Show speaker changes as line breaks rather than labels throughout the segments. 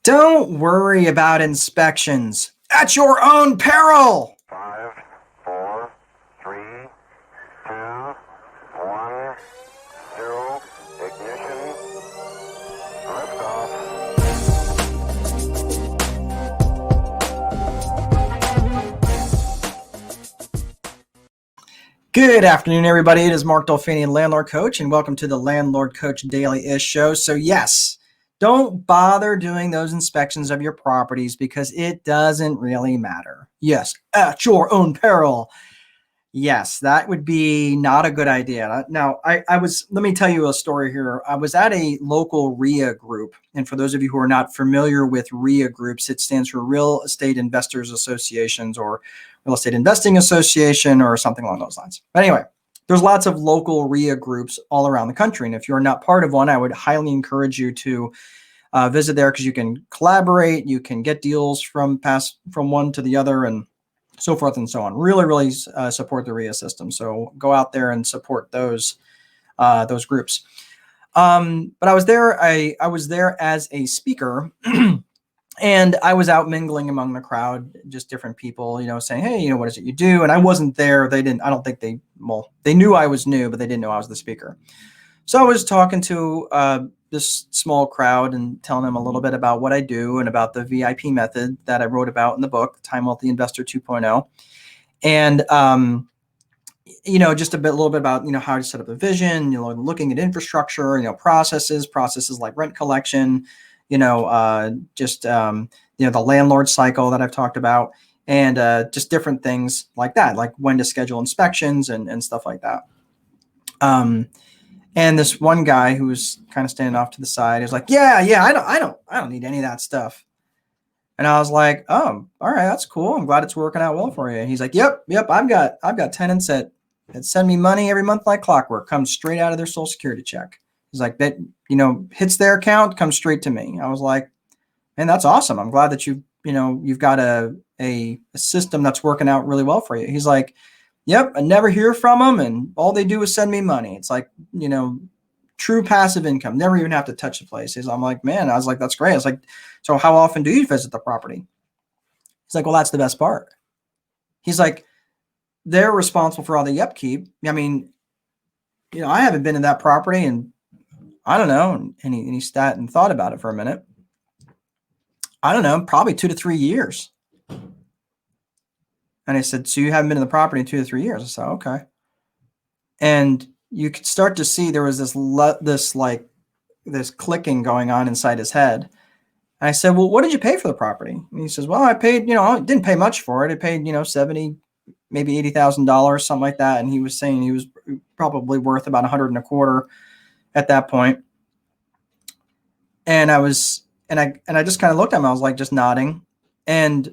Don't worry about inspections at your own peril.
5, 4, 3, 2, 1, 0, ignition, liftoff.
Good afternoon, everybody. It is Mark Dolfini, Landlord Coach, and welcome to the Landlord Coach Daily-ish show. So yes, don't bother doing those inspections of your properties because it doesn't really matter. Yes, at your own peril. Yes, that would be not a good idea. Now, let me tell you a story here. I was at a local RIA group. And for those of you who are not familiar with RIA groups, it stands for Real Estate Investors Associations or Real Estate Investing Association or something along those lines. But anyway, there's lots of local RIA groups all around the country. And if you're not part of one, I would highly encourage you to visit there because you can collaborate, you can get deals from one to the other, and so forth and so on. Really support the RIA system. So go out there and support those groups. But I was there. I was there as a speaker, and I was out mingling among the crowd, just different people, saying, "Hey, what is it you do?" And I wasn't there. They didn't. I don't think they knew I was new, but they didn't know I was the speaker. So I was talking to this small crowd and telling them a little bit about what I do and about the VIP method that I wrote about in the book, Time Wealthy Investor 2.0. And, just a little bit about, how to set up a vision, looking at infrastructure, processes like rent collection, the landlord cycle that I've talked about, and just different things like that, like when to schedule inspections and stuff like that. And this one guy who was kind of standing off to the side, he was like, yeah, I don't need any of that stuff. And I was like, oh, all right, that's cool. I'm glad it's working out well for you. And he's like, yep. I've got tenants that send me money every month like clockwork, comes straight out of their Social Security check. He's like, that, hits their account, comes straight to me. I was like, man, that's awesome. I'm glad that you've got a system that's working out really well for you. He's like, yep, I never hear from them, and all they do is send me money. It's like, true passive income. Never even have to touch the place. I'm like, man, I was like, that's great. I was like, so how often do you visit the property? He's like, well, that's the best part. He's like, they're responsible for all the upkeep. I mean, I haven't been in that property and I don't know. And he sat and thought about it for a minute. I don't know, probably 2 to 3 years. And I said, so you haven't been in the property in 2 to 3 years? I said, okay. And you could start to see there was this clicking going on inside his head. And I said, well, what did you pay for the property? And he says, well, I paid, I didn't pay much for it. I paid, $70,000, maybe $80,000, something like that. And he was saying he was probably worth about $125,000 at that point. And I just kind of looked at him. I was like, just nodding. And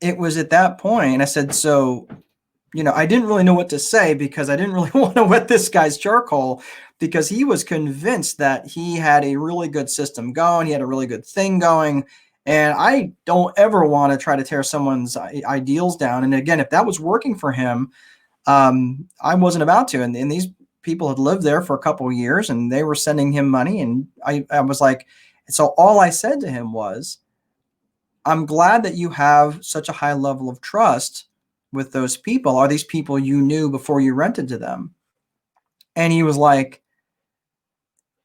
it was at that point, I said, so, I didn't really know what to say because I didn't really want to wet this guy's charcoal because he was convinced that he had a really good system going. He had a really good thing going. And I don't ever want to try to tear someone's ideals down. And again, if that was working for him, I wasn't about to. And these people had lived there for a couple of years and they were sending him money. And I was like, so all I said to him was, I'm glad that you have such a high level of trust with those people. Are these people you knew before you rented to them? And he was like,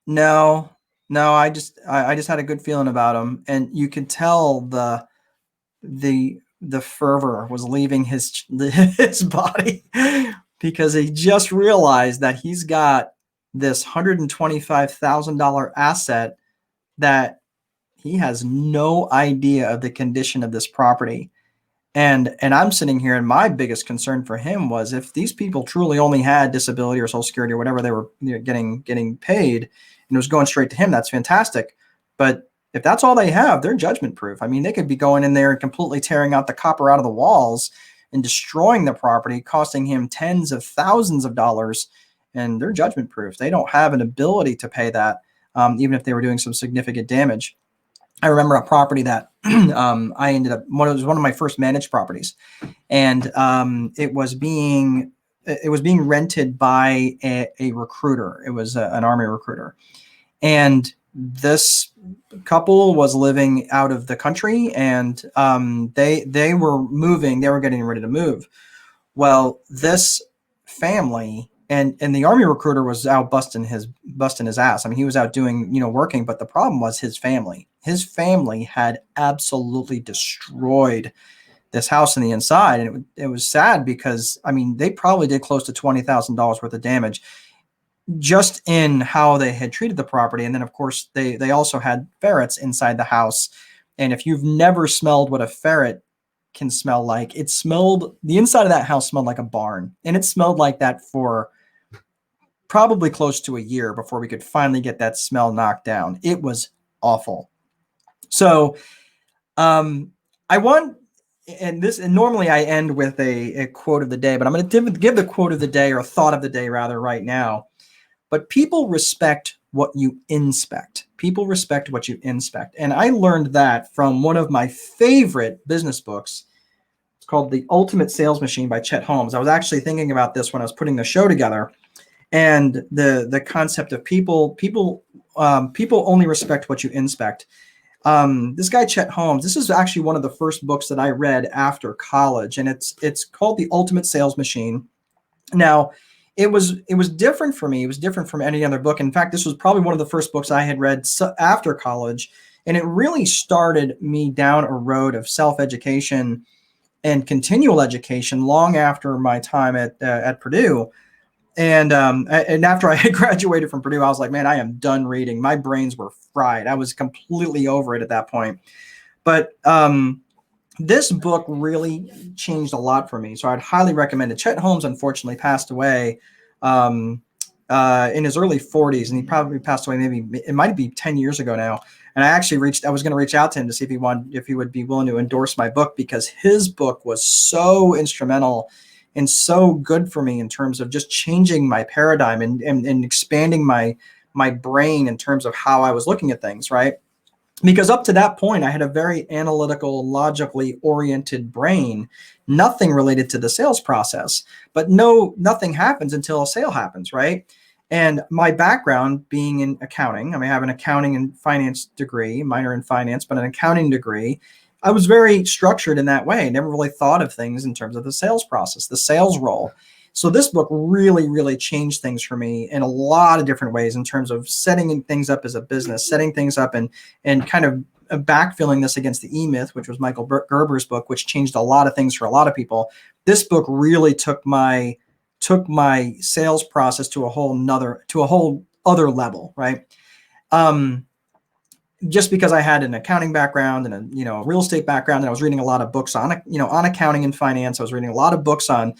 no, I just had a good feeling about them. And you could tell the fervor was leaving his body because he just realized that he's got this $125,000 asset that he has no idea of the condition of this property. And I'm sitting here, and my biggest concern for him was if these people truly only had disability or Social Security or whatever they were getting paid, and it was going straight to him, that's fantastic. But if that's all they have, they're judgment proof. I mean, they could be going in there and completely tearing out the copper out of the walls and destroying the property, costing him tens of thousands of dollars, and they're judgment proof. They don't have an ability to pay that, even if they were doing some significant damage. I remember a property that I ended up, it was one of my first managed properties, and it was being rented by a recruiter. It was an Army recruiter, and this couple was living out of the country, and they were moving. They were getting ready to move. Well, this family and the Army recruiter was out busting his ass. I mean, he was out doing, working, but the problem was his family. His family had absolutely destroyed this house on the inside, and it was sad because, I mean, they probably did close to $20,000 worth of damage just in how they had treated the property. And then, of course, they also had ferrets inside the house. And if you've never smelled what a ferret can smell like, the inside of that house smelled like a barn. And it smelled like that for probably close to a year before we could finally get that smell knocked down. It was awful. So I want, and normally I end with a quote of the day, but I'm going to give the quote of the day, or thought of the day rather, right now. But people respect what you inspect. People respect what you inspect. And I learned that from one of my favorite business books. It's called The Ultimate Sales Machine by Chet Holmes. I was actually thinking about this when I was putting the show together. And the concept of people only respect what you inspect. This guy, Chet Holmes, this is actually one of the first books that I read after college. And it's called The Ultimate Sales Machine. Now, it was different for me. It was different from any other book. In fact, this was probably one of the first books I had read after college, and it really started me down a road of self-education and continual education long after my time at Purdue. And after I had graduated from Purdue, I was like, man, I am done reading. My brains were fried. I was completely over it at that point. But this book really changed a lot for me. So I'd highly recommend it. Chet Holmes, unfortunately, passed away in his early 40s, and he probably passed away, maybe it might be 10 years ago now. And I was going to reach out to him to see if he would be willing to endorse my book, because his book was so instrumental and so good for me in terms of just changing my paradigm and expanding my brain in terms of how I was looking at things, right? Because up to that point, I had a very analytical, logically oriented brain, nothing related to the sales process. But nothing happens until a sale happens, right? And my background being in accounting, I mean, I have an accounting and finance degree, minor in finance, but an accounting degree. I was very structured in that way. I never really thought of things in terms of the sales process, the sales role. So this book really, really changed things for me in a lot of different ways in terms of setting things up as a business, setting things up and kind of backfilling this against the E-Myth, which was Michael Gerber's book, which changed a lot of things for a lot of people. This book really took my sales process to a whole other level, right? Just because I had an accounting background and a real estate background, and I was reading a lot of books on accounting and finance. I was reading a lot of books on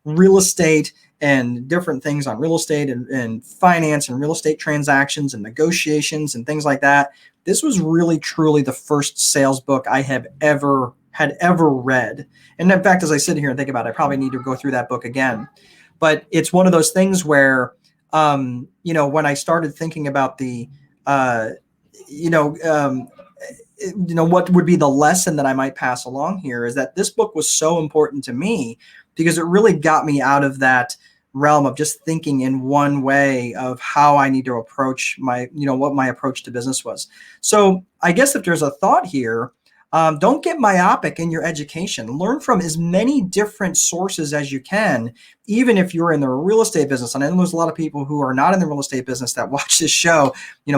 real estate and different things on real estate and finance and real estate transactions and negotiations and things like that. This was really truly the first sales book I had ever read. And in fact, as I sit here and think about it, I probably need to go through that book again. But it's one of those things where, when I started thinking about what would be the lesson that I might pass along here, is that this book was so important to me because it really got me out of that realm of just thinking in one way of how I need to approach what my approach to business was. So I guess if there's a thought here, don't get myopic in your education. Learn from as many different sources as you can, even if you're in the real estate business. And I know there's a lot of people who are not in the real estate business that watch this show,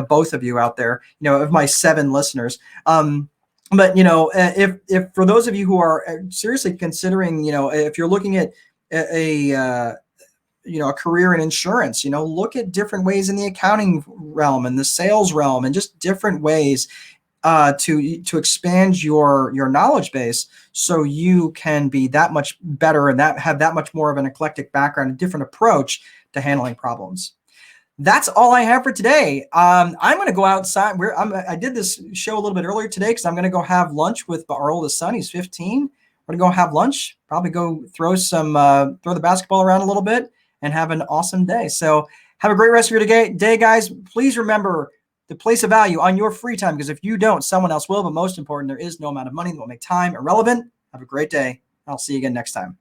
both of you out there, of my 7 listeners. But if for those of you who are seriously considering, if you're looking at a career in insurance, look at different ways in the accounting realm and the sales realm and just different ways to expand your knowledge base, so you can be that much better and have that much more of an eclectic background, a different approach to handling problems. That's all I have for today. I'm going to go outside. I did this show a little bit earlier today because I'm going to go have lunch with our oldest son. He's 15. We're going to go have lunch, probably go throw the basketball around a little bit and have an awesome day. So have a great rest of your day, guys. Please remember to place a value on your free time, because if you don't, someone else will. But most important, there is no amount of money that will make time irrelevant. Have a great day. I'll see you again next time.